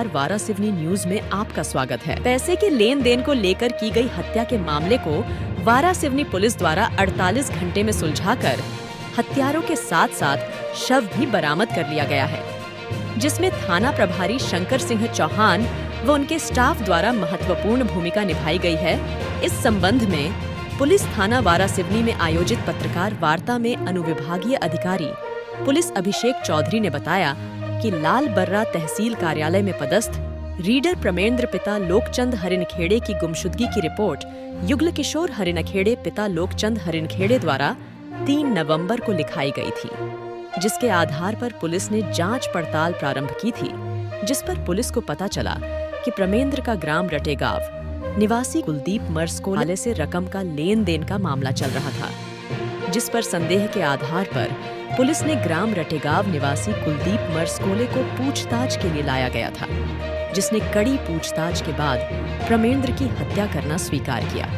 पत्रकार वारासिवनी न्यूज में आपका स्वागत है। पैसे के लेन देन को लेकर की गई हत्या के मामले को वारासिवनी पुलिस द्वारा 48 घंटे में सुलझाकर हत्यारों के साथ साथ शव भी बरामद कर लिया गया है, जिसमें थाना प्रभारी शंकर सिंह चौहान व उनके स्टाफ द्वारा महत्वपूर्ण भूमिका निभाई गई है। इस संबंध में पुलिस थाना वारासिवनी में आयोजित पत्रकार वार्ता में अनुविभागीय अधिकारी पुलिस अभिषेक चौधरी ने बताया कि लाल बर्रा तहसील कार्यालय में पदस्थ रीडर प्रमेंद्र पिता लोकचंद हरिनखेड़े की गुमशुदगी की रिपोर्ट युगल किशोर हरिनखेड़े पिता लोकचंद हरिनखेड़े द्वारा 3 नवंबर को लिखाई गई थी, जिसके आधार पर पुलिस ने जांच पड़ताल प्रारंभ की थी, जिस पर पुलिस को पता चला कि प्रमेंद्र का ग्राम रटेगांव निवासी कुलदीप मर्सकोले से रकम का लेन देन का मामला चल रहा था, जिस पर संदेह के आधार पर पुलिस ने ग्राम रटेगांव निवासी कुलदीप मर्सकोले को पूछताछ के लिए लाया गया था, जिसने कड़ी पूछताछ के बाद प्रमेंद्र की हत्या करना स्वीकार किया,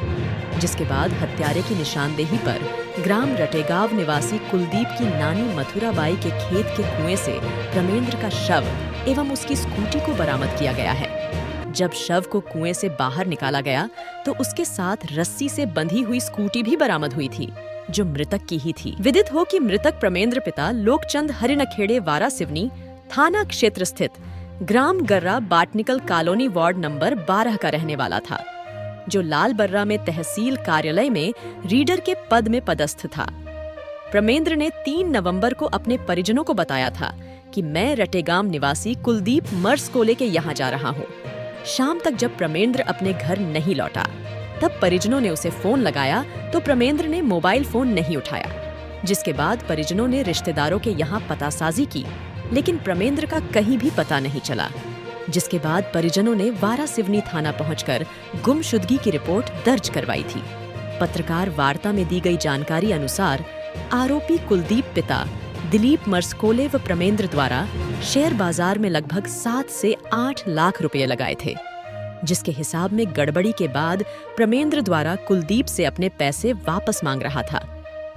जिसके बाद हत्यारे की निशानदेही पर ग्राम रटेगांव निवासी कुलदीप की नानी मथुराबाई के खेत के कुएं से प्रमेंद्र का शव एवं उसकी स्कूटी को बरामद किया गया है। जब शव को कुएं से बाहर निकाला गया तो उसके साथ रस्सी से बंधी हुई स्कूटी भी बरामद हुई थी, जो मृतक की ही थी। विदित हो कि मृतक प्रमेंद्र पिता लोकचंद हरिनखेड़े वारासिवनी थाना क्षेत्र स्थित ग्राम गर्रा बाटनिकल कॉलोनी वार्ड नंबर 12 का रहने वाला था, जो लाल बर्रा में तहसील कार्यालय में रीडर के पद में पदस्थ था। प्रमेंद्र ने 3 नवंबर को अपने परिजनों को बताया था कि मैं रटेगांव निवासी कुलदीप मर्सकोले के यहाँ जा रहा हूँ। शाम तक जब प्रमेंद्र अपने घर नहीं लौटा, तब परिजनों ने उसे फोन लगाया तो प्रमेंद्र ने मोबाइल फोन नहीं उठाया, जिसके बाद परिजनों ने रिश्तेदारों के यहाँ पतासाजी की, लेकिन प्रमेंद्र का कहीं भी पता नहीं चला, जिसके बाद परिजनों ने वारासिवनी थाना पहुंचकर गुमशुदगी की रिपोर्ट दर्ज करवाई थी। पत्रकार वार्ता में दी गई जानकारी अनुसार आरोपी कुलदीप पिता दिलीप मर्सकोले व प्रमेंद्र द्वारा शेयर बाजार में लगभग 7 से 8 लाख रुपए लगाए थे, जिसके हिसाब में गड़बड़ी के बाद प्रमेंद्र द्वारा कुलदीप से अपने पैसे वापस मांग रहा था,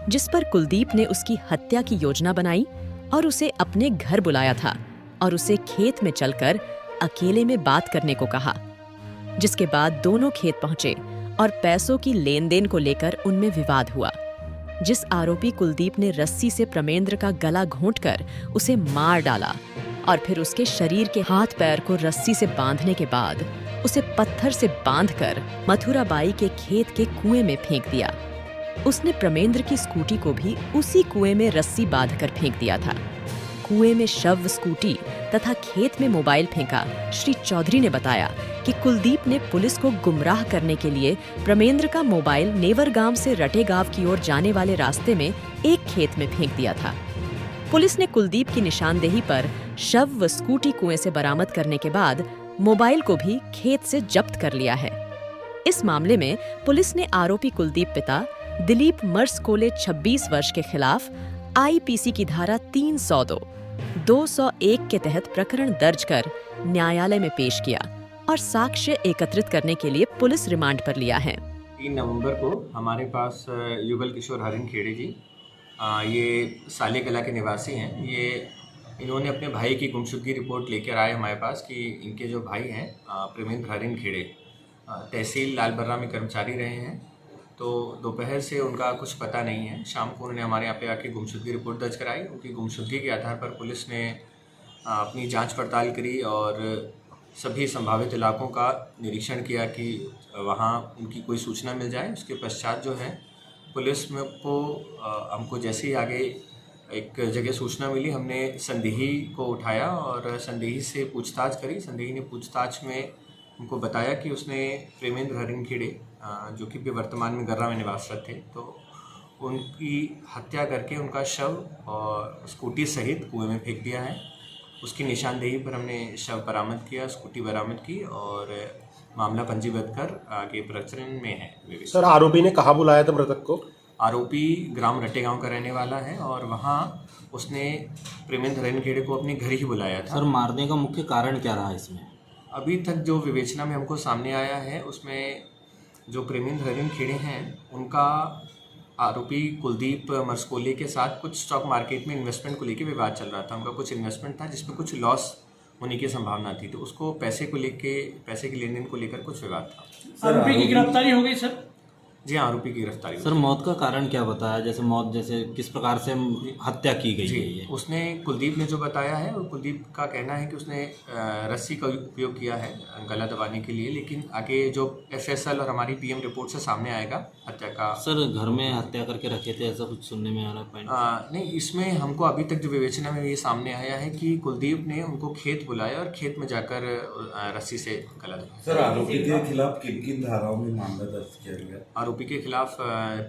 जिस पर कुलदीप ने उसकी हत्या की योजना बनाई और उसे अपने घर बुलाया था और उसे खेत में चलकर अकेले में बात करने को कहा, जिसके बाद दोनों खेत पहुंचे और पैसों की लेन देन को लेकर उनमें विवाद हुआ, जिस आरोपी कुलदीप ने रस्सी से प्रमेंद्र का गला घोंटकर उसे मार डाला और फिर उसके शरीर के हाथ पैर को रस्सी से बांधने के बाद उसे पत्थर से बांधकर मथुराबाई के खेत के कुएं में फेंक दिया। उसने प्रमेंद्र की स्कूटी को भी उसी कुएं में रस्सी बांधकर फेंक दिया था। कुएं में शव, स्कूटी तथा खेत में मोबाइल फेंका। श्री चौधरी ने बताया कि कुलदीप ने पुलिस को गुमराह करने के लिए प्रमेंद्र का मोबाइल नेवरगांव से रटेगांव की ओर जाने वाले रास्ते में एक खेत में फेंक दिया था। पुलिस ने कुलदीप की निशानदेही पर शव व स्कूटी कुएं से बरामद करने के बाद मोबाइल को भी खेत से जब्त कर लिया है। इस मामले में पुलिस ने आरोपी कुलदीप पिता दिलीप मर्सकोले 26 वर्ष के खिलाफ आईपीसी की धारा 302, 201 के तहत प्रकरण दर्ज कर न्यायालय में पेश किया और साक्ष्य एकत्रित करने के लिए पुलिस रिमांड पर लिया है। 3 नवंबर को हमारे पास युगल किशोर हरिनखेड़े जी, ये साले कला के निवासी हैं। इन्होंने अपने भाई की गुमशुदगी रिपोर्ट लेकर आए हमारे पास कि इनके जो भाई हैं प्रमेंद्र हरिनखेड़े तहसील लाल बर्रा में कर्मचारी रहे हैं, तो दोपहर से उनका कुछ पता नहीं है। शाम को उन्होंने हमारे यहाँ पे आके गुमशुदगी रिपोर्ट दर्ज कराई। उनकी गुमशुदगी के आधार पर पुलिस ने अपनी जांच पड़ताल करी और सभी संभावित इलाकों का निरीक्षण किया कि वहाँ उनकी कोई सूचना मिल जाए। उसके पश्चात जो है पुलिस में को हमको जैसे ही आगे एक जगह सूचना मिली, हमने संदेही को उठाया और संदेही से पूछताछ करी। संदेही ने पूछताछ में उनको बताया कि उसने प्रमेंद्र हरिनखेड़े जो कि वर्तमान में गर्रा में निवासरत थे, तो उनकी हत्या करके उनका शव और स्कूटी सहित कुएं में फेंक दिया है। उसकी निशानदेही पर हमने शव बरामद किया, स्कूटी बरामद की और मामला पंजीबद्ध कर आगे प्रकरण में है। सर, आरोपी ने कहाँ बुलाया था मृतक को? आरोपी ग्राम रटेगांव का रहने वाला है और वहाँ उसने प्रमेंद्र हरिनखेड़े को अपने घर ही बुलाया था। सर, मारने का मुख्य कारण क्या रहा इसमें? अभी तक जो विवेचना में हमको सामने आया है उसमें जो प्रमेंद्र हरिनखेड़े हैं उनका आरोपी कुलदीप मर्सकोले के साथ कुछ स्टॉक मार्केट में इन्वेस्टमेंट को लेकर विवाद चल रहा था। उनका कुछ इन्वेस्टमेंट था जिसमें कुछ लॉस होने की संभावना थी, तो उसको पैसे के लेन देन को लेकर कुछ विवाद था। आरोपी की गिरफ्तारी हो गई सर? जी हाँ, आरोपी की गिरफ्तारी हुई। सर मौत का कारण क्या बताया, जैसे किस प्रकार से हत्या की गई जी, है ये? उसने कुलदीप ने जो बताया है, और कुलदीप का कहना है कि उसने रस्सी का उपयोग किया है गला दबाने के लिए, लेकिन आगे जो एफएसएल और हमारी पीएम रिपोर्ट से सामने आएगा हत्या का। सर घर में हत्या करके रखे थे, ऐसा कुछ सुनने में आ रहा है पॉइंट? नहीं, इसमें हमको अभी तक जो विवेचना में ये सामने आया है कि कुलदीप ने उनको खेत बुलाया और खेत में जाकर रस्सी से गला दबाया। सर आरोपी के खिलाफ किन किन धाराओं में मामला दर्ज किया गया? आरोपी के खिलाफ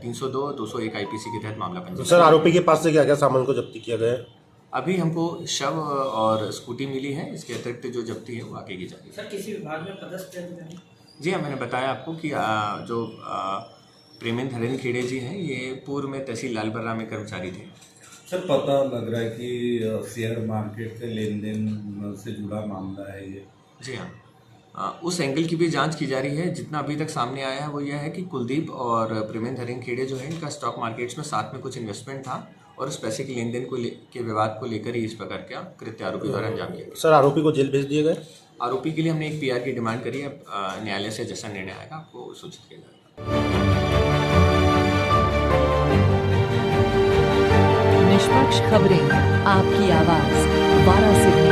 302, 201 आईपीसी के तहत मामला पंजीकृत। सर आरोपी के पास से क्या क्या सामान को जब्ती किया गया है? अभी हमको शव और स्कूटी मिली है, इसके अतिरिक्त जो जब्ती है वो आगे की जाएगी। सर किसी विभाग में पदस्थ है? जी हाँ, मैंने बताया आपको कि जो प्रेमेंद्र हरिन खेड़े जी हैं, ये पूर्व में तहसील लालबर्रा में कर्मचारी थे। सर पता लग रहा है कि शेयर मार्केट के लेन देन से जुड़ा मामला है ये। जी हाँ, उस एंगल की भी जांच की जा रही है। जितना अभी तक सामने आया है वो यह है कि कुलदीप और प्रेमेंद्र हरिन खेड़े जो है, इनका स्टॉक मार्केट्स में साथ में कुछ इन्वेस्टमेंट था, और उस पैसे के लेन देन के विवाद को लेकर ही इस प्रकार का कृत्य आरोपी द्वारा अंजाम दिया गया। सर आरोपी को जेल भेज दिए गए? आरोपी के लिए हमने एक पीआर की डिमांड करी है। न्यायालय से जैसा निर्णय आएगा आपको सूचित किया जाएगा। निष्पक्ष खबरें, आपकी आवाज, वाराणसी।